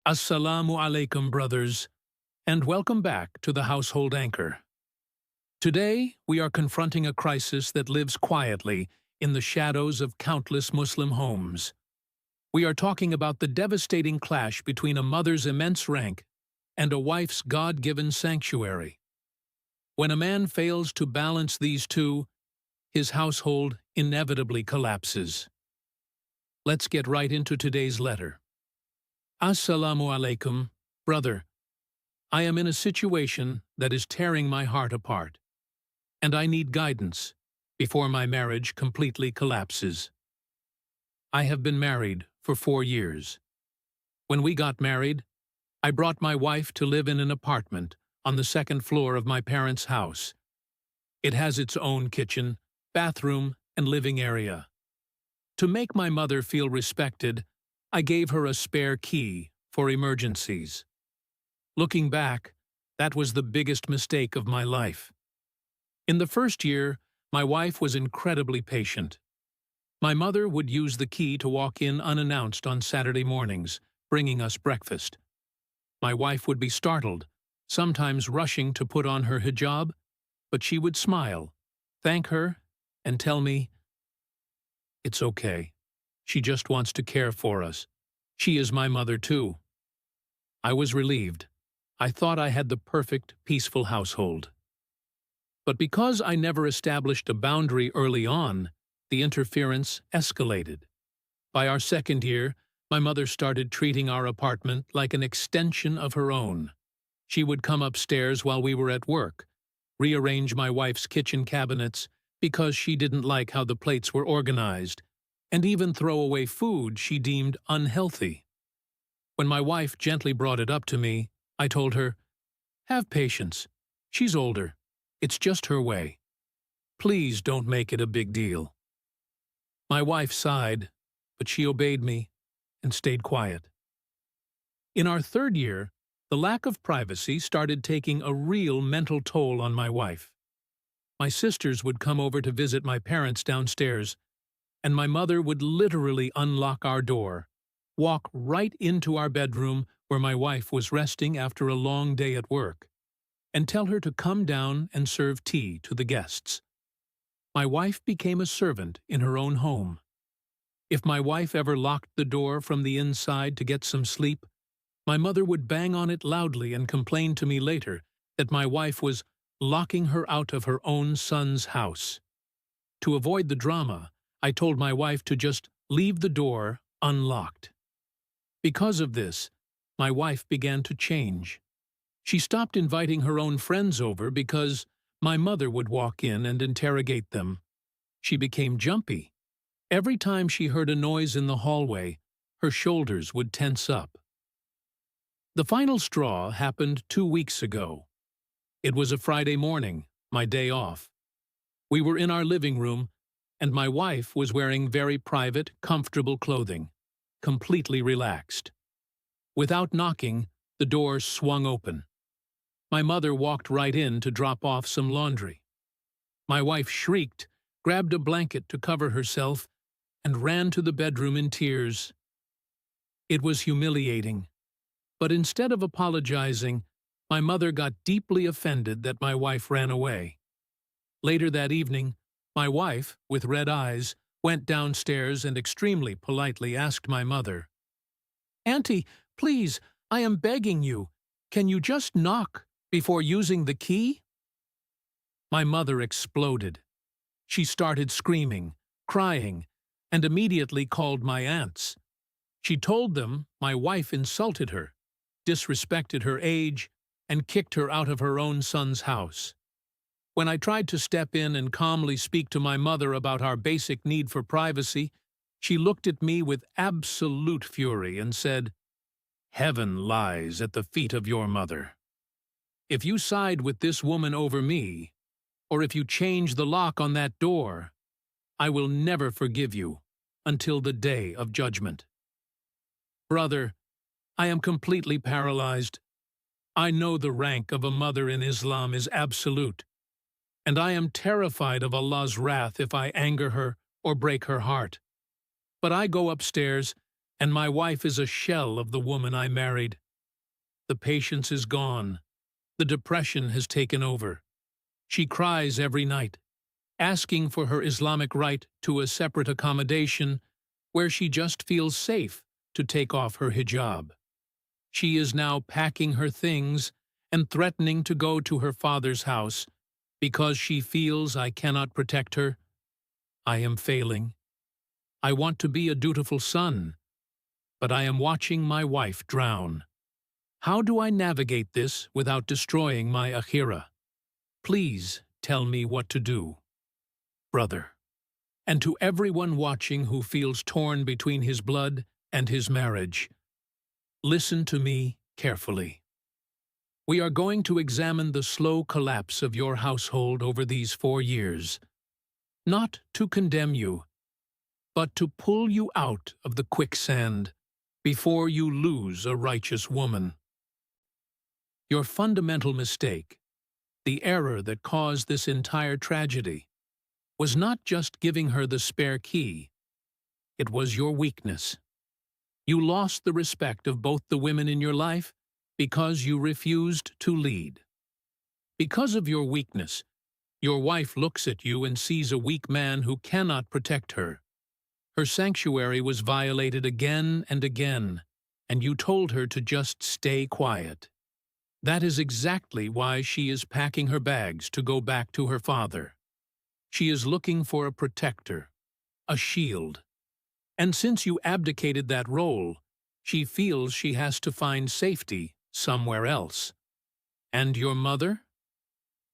Assalamu alaikum, brothers, and welcome back to the Household Anchor. Today, we are confronting a crisis that lives quietly in the shadows of countless Muslim homes. We are talking about the devastating clash between a mother's immense rank and a wife's God-given sanctuary. When a man fails to balance these two, his household inevitably collapses. Let's get right into today's letter. Assalamu alaikum, brother. I am in a situation that is tearing my heart apart, and I need guidance before my marriage completely collapses. I have been married for 4 years. When we got married, I brought my wife to live in an apartment on the second floor of my parents' house. It has its own kitchen, bathroom, and living area. To make my mother feel respected, I gave her a spare key for emergencies. Looking back, that was the biggest mistake of my life. In the first year, my wife was incredibly patient. My mother would use the key to walk in unannounced on Saturday mornings, bringing us breakfast. My wife would be startled, sometimes rushing to put on her hijab, but she would smile, thank her, and tell me, "It's okay. She just wants to care for us. She is my mother too." I was relieved. I thought I had the perfect, peaceful household. But because I never established a boundary early on, the interference escalated. By our second year, my mother started treating our apartment like an extension of her own. She would come upstairs while we were at work, rearrange my wife's kitchen cabinets because she didn't like how the plates were organized, and even throw away food she deemed unhealthy. When my wife gently brought it up to me, I told her, "Have patience. She's older. It's just her way. Please don't make it a big deal." My wife sighed, but she obeyed me and stayed quiet. In our third year, the lack of privacy started taking a real mental toll on my wife. My sisters would come over to visit my parents downstairs, and my mother would literally unlock our door, walk right into our bedroom where my wife was resting after a long day at work, and tell her to come down and serve tea to the guests. My wife became a servant in her own home. If my wife ever locked the door from the inside to get some sleep, my mother would bang on it loudly and complain to me later that my wife was locking her out of her own son's house. To avoid the drama, I told my wife to just leave the door unlocked. Because of this, my wife began to change. She stopped inviting her own friends over because my mother would walk in and interrogate them. She became jumpy. Every time she heard a noise in the hallway, her shoulders would tense up. The final straw happened 2 weeks ago. It was a Friday morning, my day off. We were in our living room, and my wife was wearing very private, comfortable clothing, completely relaxed. Without knocking, the door swung open. My mother walked right in to drop off some laundry. My wife shrieked, grabbed a blanket to cover herself, and ran to the bedroom in tears. It was humiliating, but instead of apologizing, my mother got deeply offended that my wife ran away. Later that evening, my wife, with red eyes, went downstairs and extremely politely asked my mother, "Auntie, please, I am begging you, can you just knock before using the key?" My mother exploded. She started screaming, crying, and immediately called my aunts. She told them my wife insulted her, disrespected her age, and kicked her out of her own son's house. When I tried to step in and calmly speak to my mother about our basic need for privacy, she looked at me with absolute fury and said, "Heaven lies at the feet of your mother. If you side with this woman over me, or if you change the lock on that door, I will never forgive you until the day of judgment." Brother, I am completely paralyzed. I know the rank of a mother in Islam is absolute, and I am terrified of Allah's wrath if I anger her or break her heart. But I go upstairs and my wife is a shell of the woman I married. The patience is gone. The depression has taken over. She cries every night, asking for her Islamic right to a separate accommodation where she just feels safe to take off her hijab. She is now packing her things and threatening to go to her father's house because she feels I cannot protect her. I am failing. I want to be a dutiful son, but I am watching my wife drown. How do I navigate this without destroying my akhirah? Please tell me what to do, brother. And to everyone watching who feels torn between his blood and his marriage, listen to me carefully. We are going to examine the slow collapse of your household over these 4 years, not to condemn you, but to pull you out of the quicksand before you lose a righteous woman. Your fundamental mistake, the error that caused this entire tragedy, was not just giving her the spare key. It was your weakness. You lost the respect of both the women in your life because you refused to lead. Because of your weakness, your wife looks at you and sees a weak man who cannot protect her. Her sanctuary was violated again and again, and you told her to just stay quiet. That is exactly why she is packing her bags to go back to her father. She is looking for a protector, a shield. And since you abdicated that role, she feels she has to find safety somewhere else. And your mother?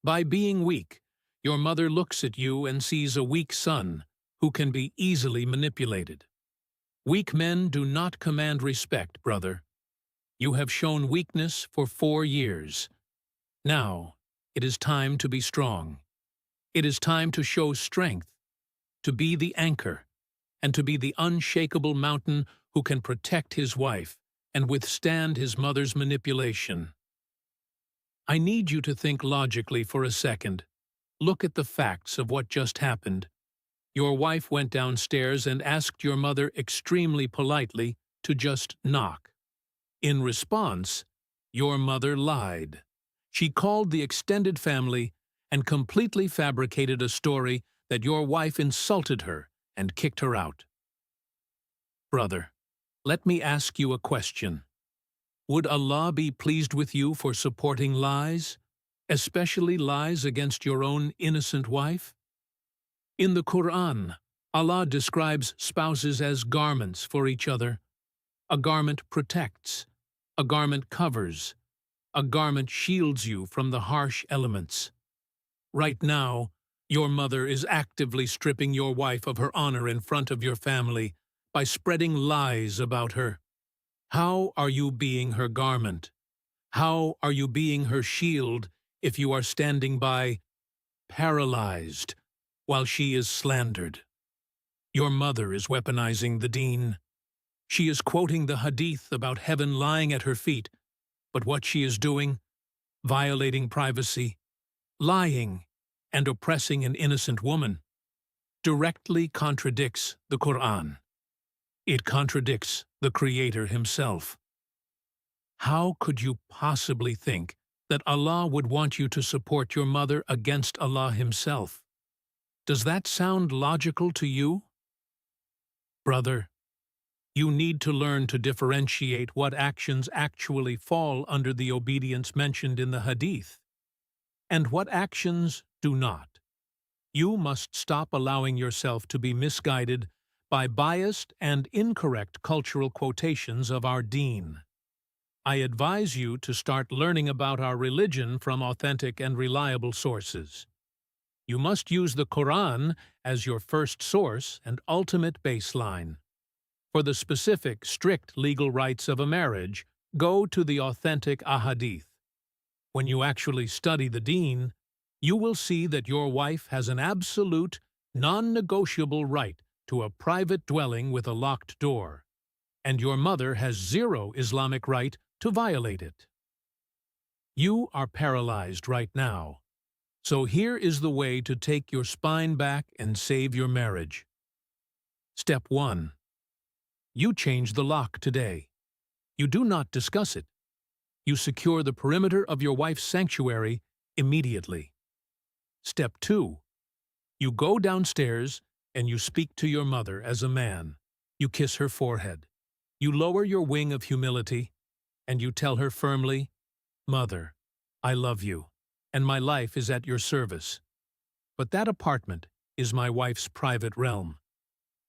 By being weak, your mother looks at you and sees a weak son who can be easily manipulated. Weak men do not command respect, brother. You have shown weakness for 4 years. Now, it is time to be strong. It is time to show strength, to be the anchor, and to be the unshakable mountain who can protect his wife and withstand his mother's manipulation. I need you to think logically for a second. Look at the facts of what just happened. Your wife went downstairs and asked your mother extremely politely to just knock. In response, your mother lied. She called the extended family and completely fabricated a story that your wife insulted her and kicked her out. Brother, let me ask you a question. Would Allah be pleased with you for supporting lies, especially lies against your own innocent wife? In the Quran, Allah describes spouses as garments for each other. A garment protects, a garment covers, a garment shields you from the harsh elements. Right now, your mother is actively stripping your wife of her honor in front of your family by spreading lies about her. How are you being her garment? How are you being her shield if you are standing by, paralyzed, while she is slandered? Your mother is weaponizing the deen. She is quoting the hadith about heaven lying at her feet, but what she is doing, violating privacy, lying, and oppressing an innocent woman, directly contradicts the Quran. It contradicts the Creator himself. How could you possibly think that Allah would want you to support your mother against Allah himself? Does that sound logical to you? Brother, you need to learn to differentiate what actions actually fall under the obedience mentioned in the Hadith, and what actions do not. You must stop allowing yourself to be misguided by biased and incorrect cultural quotations of our deen. I advise you to start learning about our religion from authentic and reliable sources. You must use the Quran as your first source and ultimate baseline. For the specific, strict legal rights of a marriage, go to the authentic ahadith. When you actually study the deen, you will see that your wife has an absolute, non-negotiable right to a private dwelling with a locked door, and your mother has zero Islamic right to violate it. You are paralyzed right now, so here is the way to take your spine back and save your marriage. Step 1. You change the lock today. You do not discuss it. You secure the perimeter of your wife's sanctuary immediately. Step 2. You go downstairs and you speak to your mother as a man. You kiss her forehead. You lower your wing of humility, and you tell her firmly, "Mother, I love you, and my life is at your service. But that apartment is my wife's private realm.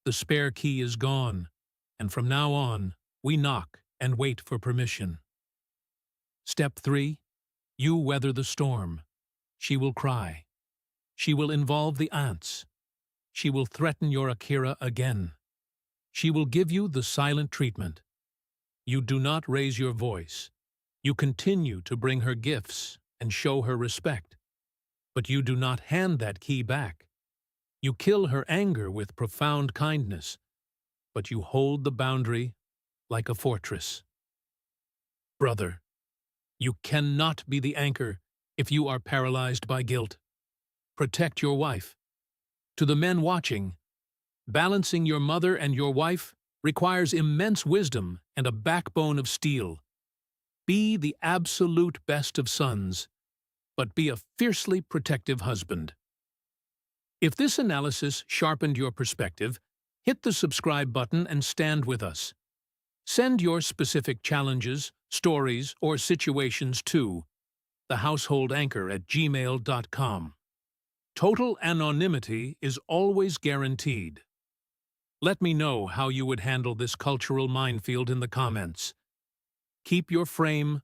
The spare key is gone, and from now on, we knock and wait for permission." Step 3. You weather the storm. She will cry. She will involve the aunts. She will threaten your Akira again. She will give you the silent treatment. You do not raise your voice. You continue to bring her gifts and show her respect. But you do not hand that key back. You kill her anger with profound kindness, but you hold the boundary like a fortress. Brother, you cannot be the anchor if you are paralyzed by guilt. Protect your wife. To the men watching, balancing your mother and your wife requires immense wisdom and a backbone of steel. Be the absolute best of sons, but be a fiercely protective husband. If this analysis sharpened your perspective, hit the subscribe button and stand with us. Send your specific challenges, stories, or situations to thehouseholdanchor@gmail.com. Total anonymity is always guaranteed. Let me know how you would handle this cultural minefield in the comments. Keep your frame,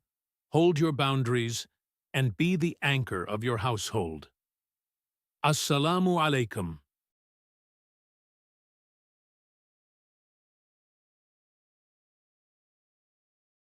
hold your boundaries, and be the anchor of your household. Assalamu alaikum.